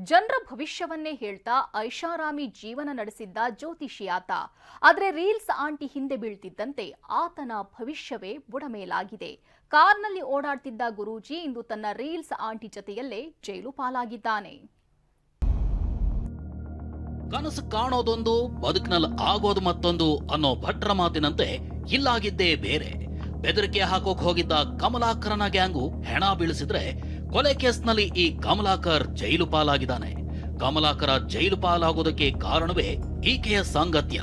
ಜನರ ಭವಿಷ್ಯವನ್ನೇ ಹೇಳ್ತಾ ಐಷಾರಾಮಿ ಜೀವನ ನಡೆಸಿದ್ದ ಜ್ಯೋತಿಷಿಯಾತ. ಆದರೆ ರೀಲ್ಸ್ ಆಂಟಿ ಹಿಂದೆ ಬೀಳ್ತಿದ್ದಂತೆ ಆತನ ಭವಿಷ್ಯವೇ ಬುಡಮೇಲಾಗಿದೆ. ಕಾರ್ನಲ್ಲಿ ಓಡಾಡ್ತಿದ್ದ ಗುರೂಜಿ ಇಂದು ತನ್ನ ರೀಲ್ಸ್ ಆಂಟಿ ಜತೆಯಲ್ಲೇ ಜೈಲು ಪಾಲಾಗಿದ್ದಾನೆ. ಕನಸು ಕಾಣೋದೊಂದು, ಬದುಕಿನಲ್ಲಿ ಆಗೋದು ಮತ್ತೊಂದು ಅನ್ನೋ ಭಟ್ರ ಮಾತಿನಂತೆ ಇಲ್ಲಾಗಿದ್ದೇ ಬೇರೆ. ಬೆದರಿಕೆ ಹಾಕೋಕ್ ಹೋಗಿದ್ದ ಕಮಲಾಕರನ ಗ್ಯಾಂಗು ಹೆಣ ಬೀಳಿಸಿದ್ರೆ ಕೊಲೆ ಕೇಸ್ನಲ್ಲಿ ಈ ಕಮಲಾಕರ್ ಜೈಲು ಪಾಲಾಗಿದ್ದಾನೆ. ಕಮಲಾಕರ ಜೈಲು ಪಾಲಾಗೋದಕ್ಕೆ ಕಾರಣವೇ ಈಕೆಯ ಸಾಂಗತ್ಯ.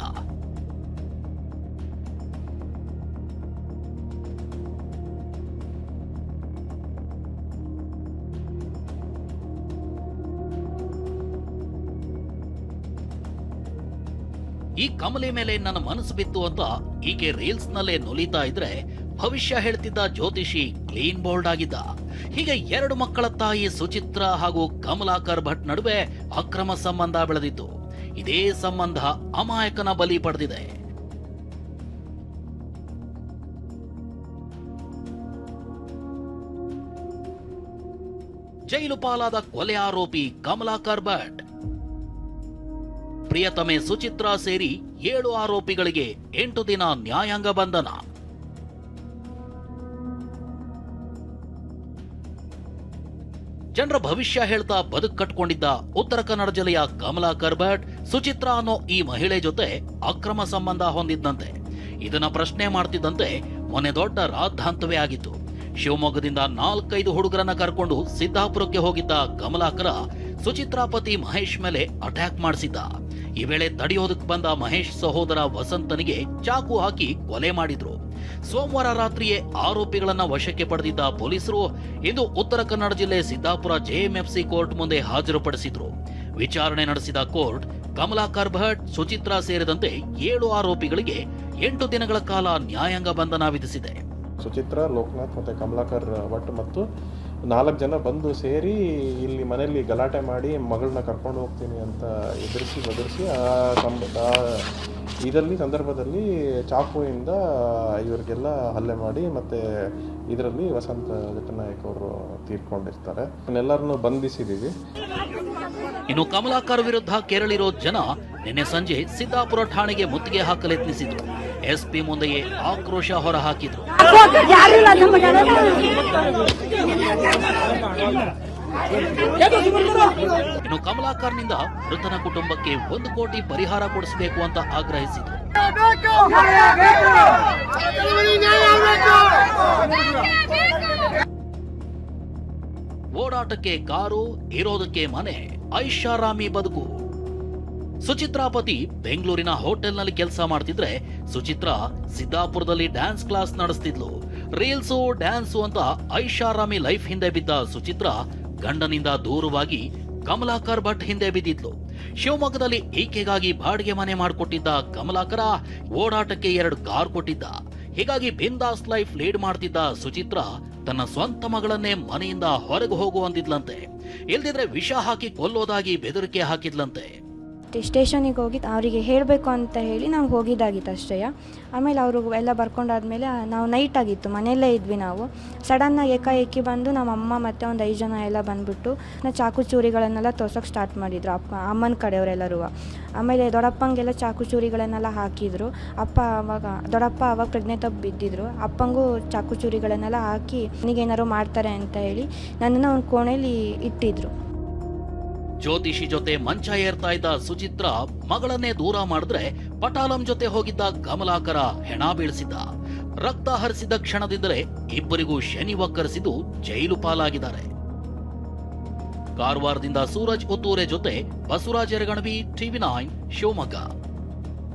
ಈ ಕಮಲೆ ಮೇಲೆ ನನ್ನ ಮನಸ್ಸು ಬಿತ್ತು ಅಂತ ಈಕೆ ರೀಲ್ಸ್ ನಲ್ಲೇ ನುಲಿತಾ ಇದ್ರೆ ಭವಿಷ್ಯ ಹೇಳ್ತಿದ್ದ ಜ್ಯೋತಿಷಿ ಕ್ಲೀನ್ ಬೋಲ್ಡ್ ಆಗಿದ್ದ. ಹೀಗೆ ಎರಡು ಮಕ್ಕಳ ತಾಯಿ ಸುಚಿತ್ರ ಹಾಗೂ ಕಮಲಾಕರ್ ಭಟ್ ನಡುವೆ ಅಕ್ರಮ ಸಂಬಂಧ ಬೆಳೆದಿತ್ತು. ಇದೇ ಸಂಬಂಧ ಅಮಾಯಕನ ಬಲಿ ಪಡೆದಿದೆ. ಜೈಲು ಪಾಲಾದ ಕೊಲೆ ಆರೋಪಿ ಕಮಲಾಕರ್ ಭಟ್. ಪ್ರಿಯತಮೆ ಸುಚಿತ್ರಾ ಸೇರಿ 7 ಆರೋಪಿಗಳಿಗೆ 8 ದಿನ ನ್ಯಾಯಾಂಗ ಬಂಧನ. ಜನರ ಭವಿಷ್ಯ ಹೇಳ್ತಾ ಬದುಕು ಕಟ್ಕೊಂಡಿದ್ದ ಉತ್ತರ ಕನ್ನಡ ಜಿಲ್ಲೆಯ ಕಮಲಾಕರ್ ಭಟ್ ಸುಚಿತ್ರಾ ಅನ್ನೋ ಈ ಮಹಿಳೆ ಜೊತೆ ಅಕ್ರಮ ಸಂಬಂಧ ಹೊಂದಿದ್ದಂತೆ. ಇದನ್ನ ಪ್ರಶ್ನೆ ಮಾಡ್ತಿದ್ದಂತೆ ಮೊನ್ನೆ ದೊಡ್ಡ ರಾದ್ಧಾಂತವೇ ಆಗಿತ್ತು. ಶಿವಮೊಗ್ಗದಿಂದ 4-5 ಹುಡುಗರನ್ನ ಕರ್ಕೊಂಡು ಸಿದ್ದಾಪುರಕ್ಕೆ ಹೋಗಿದ್ದ ಕಮಲಾಕರ ಸುಚಿತ್ರಾ ಪತಿ ಮಹೇಶ್ ಮೇಲೆ ಅಟ್ಯಾಕ್ ಮಾಡಿಸಿದ್ದ. ಈ ವೇಳೆ ತಡೆಯೋದಕ್ಕೆ ಬಂದ ಮಹೇಶ್ ಸಹೋದರ ವಸಂತನಿಗೆ ಚಾಕು ಹಾಕಿ ಕೊಲೆ ಮಾಡಿದ್ರು. ಸೋಮವಾರ ರಾತ್ರಿಯೇ ಆರೋಪಿಗಳನ್ನ ವಶಕ್ಕೆ ಪಡೆದಿದ್ದ ಪೊಲೀಸರು ಇಂದು ಉತ್ತರ ಕನ್ನಡ ಜಿಲ್ಲೆ ಸಿದ್ದಾಪುರ ಜೆಎಂಎಫ್ಸಿ ಕೋರ್ಟ್ ಮುಂದೆ ಹಾಜರುಪಡಿಸಿದ್ರು. ವಿಚಾರಣೆ ನಡೆಸಿದ ಕೋರ್ಟ್ ಕಮಲಾಕರ್ ಭಟ್, ಸುಚಿತ್ರಾ ಸೇರಿದಂತೆ 7 ಆರೋಪಿಗಳಿಗೆ 8 ದಿನಗಳ ಕಾಲ ನ್ಯಾಯಾಂಗ ಬಂಧನ ವಿಧಿಸಿದೆ. ಸುಚಿತ್ರಾ, ಲೋಕನಾಥ್ ಮತ್ತು ಕಮಲಾಕರ್ ಭಟ್ ಮತ್ತು 4 ಜನ ಬಂದು ಸೇರಿ ಇಲ್ಲಿ ಮನೆಯಲ್ಲಿ ಗಲಾಟೆ ಮಾಡಿ ಮಗಳನ್ನ ಕರ್ಕೊಂಡು ಹೋಗ್ತೀನಿ ಅಂತ ಬದರಿಸಿ ಇದರಲ್ಲಿ ಸಂದರ್ಭದಲ್ಲಿ ಚಾಕುವಿಂದ ಇವರಿಗೆಲ್ಲ ಹಲ್ಲೆ ಮಾಡಿ ಮತ್ತೆ ಇದರಲ್ಲಿ ವಸಂತ ಘಟನಾಯಕ್ ಅವರು ತೀರ್ಕೊಂಡಿರ್ತಾರೆ. ಎಲ್ಲರನ್ನು ಬಂಧಿಸಿದ್ದೀವಿ. ಇನ್ನು ಕಮಲಾಕರ್ ವಿರುದ್ಧ ಕೆರಳಿರೋ ಜನ ನಿನ್ನೆ ಸಂಜೆ ಸಿದ್ದಾಪುರ ಠಾಣೆಗೆ ಮುತ್ತಿಗೆ ಹಾಕಲೆತ್ನಿಸಿದ್ರು. ಎಸ್ಪಿ ಮುಂದೆಯೇ ಆಕ್ರೋಶ ಹೊರಹಾಕಿದ್ರು. ಇನ್ನು ಕಮಲಾಕರ್ನಿಂದ ಮೃತನ ಕುಟುಂಬಕ್ಕೆ 1 ಕೋಟಿ ಪರಿಹಾರ ಕೊಡಿಸಬೇಕು ಅಂತ ಆಗ್ರಹಿಸಿದ್ರು. ಓಡಾಟಕ್ಕೆ ಕಾರು, ಇರೋದಕ್ಕೆ ಮನೆ, ಐಷಾರಾಮಿ ಬದುಕು. ಸುಚಿತ್ರಾ ಪತಿ ಬೆಂಗಳೂರಿನ ಹೋಟೆಲ್ನಲ್ಲಿ ಕೆಲಸ ಮಾಡ್ತಿದ್ರೆ ಸುಚಿತ್ರಾ ಸಿದ್ದಾಪುರದಲ್ಲಿ ಡ್ಯಾನ್ಸ್ ಕ್ಲಾಸ್ ನಡೆಸ್ತಿದ್ಲು. ರೀಲ್ಸು, ಡ್ಯಾನ್ಸು ಅಂತ ಐಷಾರಾಮಿ ಲೈಫ್ ಹಿಂದೆ ಬಿದ್ದ ಸುಚಿತ್ರಾ ಗಂಡನಿಂದ ದೂರವಾಗಿ ಕಮಲಾಕರ್ ಭಟ್ ಹಿಂದೆ ಬಿದ್ದಿದ್ಲು. ಶಿವಮೊಗ್ಗದಲ್ಲಿ ಈಕೆಗಾಗಿ ಬಾಡಿಗೆ ಮನೆ ಮಾಡಿಕೊಟ್ಟಿದ್ದ ಕಮಲಾಕರ ಓಡಾಟಕ್ಕೆ 2 ಕಾರ್ ಕೊಟ್ಟಿದ್ದ. ಹೀಗಾಗಿ ಬಿಂದಾಸ್ ಲೈಫ್ ಲೀಡ್ ಮಾಡ್ತಿದ್ದ ಸುಚಿತ್ರಾ ತನ್ನ ಸ್ವಂತ ಮಗಳನ್ನೇ ಮನೆಯಿಂದ ಹೊರಗೆ ಹೋಗುವಂತಿದ್ಲಂತೆ. ಇಲ್ದಿದ್ರೆ ವಿಷ ಹಾಕಿ ಕೊಲ್ಲೋದಾಗಿ ಬೆದರಿಕೆ ಹಾಕಿದ್ಲಂತೆ. ಸ್ಟೇಷನಿಗೆ ಹೋಗಿ ಅವರಿಗೆ ಹೇಳಬೇಕು ಅಂತ ಹೇಳಿ ನಾವು ಹೋಗಿದ್ದಾಗಿತ್ತು ಅಷ್ಟೇ. ಆಮೇಲೆ ಅವರು ಎಲ್ಲ ಬರ್ಕೊಂಡಾದ್ಮೇಲೆ ನಾವು ನೈಟ್ ಆಗಿತ್ತು, ಮನೆಯಲ್ಲೇ ಇದ್ವಿ ನಾವು. ಸಡನ್ನಾಗಿ ಏಕಾಏಕಿ ಬಂದು ನಮ್ಮ ಅಮ್ಮ ಮತ್ತು ಒಂದು 5 ಜನ ಎಲ್ಲ ಬಂದುಬಿಟ್ಟು ಚಾಕು ಚೂರಿಗಳನ್ನೆಲ್ಲ ತೋರ್ಸೋಕೆ ಸ್ಟಾರ್ಟ್ ಮಾಡಿದರು. ಅಮ್ಮನ ಕಡೆಯವರೆಲ್ಲರೂ. ಆಮೇಲೆ ದೊಡ್ಡಪ್ಪಂಗೆಲ್ಲ ಚಾಕು ಚೂರಿಗಳನ್ನೆಲ್ಲ ಹಾಕಿದರು. ದೊಡ್ಡಪ್ಪ ಅವಾಗ ಪ್ರಜ್ಞೆ ತಪ್ಪು ಬಿದ್ದಿದ್ರು. ಅಪ್ಪಂಗೂ ಚಾಕು ಚೂರಿಗಳನ್ನೆಲ್ಲ ಹಾಕಿ ನನಗೇನಾರು ಮಾಡ್ತಾರೆ ಅಂತ ಹೇಳಿ ನನ್ನನ್ನು ಒಂದು ಕೋಣೆಯಲ್ಲಿ ಇಟ್ಟಿದ್ರು. ಜ್ಯೋತಿಷಿ ಜೊತೆ ಮಂಚ ಏರ್ತಾ ಇದ್ದ ಸುಚಿತ್ರಾ ಮಗಳನ್ನೇ ದೂರ ಮಾಡಿದ್ರೆ ಪಟಾಲಂ ಜೊತೆ ಹೋಗಿದ್ದ ಕಮಲಾಕರ ಹೆಣ ಬೀಳಿಸಿದ್ದ. ರಕ್ತ ಹರಿಸಿದ ಕ್ಷಣದಿಂದಲೇ ಇಬ್ಬರಿಗೂ ಶನಿ ಒಕ್ಕರಿಸಿದ್ದು ಜೈಲು ಪಾಲಾಗಿದ್ದಾರೆ. ಕಾರವಾರದಿಂದ ಸೂರಜ್ ಉತ್ತೂರೆ ಜೊತೆ ಬಸವರಾಜ್ ಯರಗಣವಿ, TV9 ಶಿವಮೊಗ್ಗ.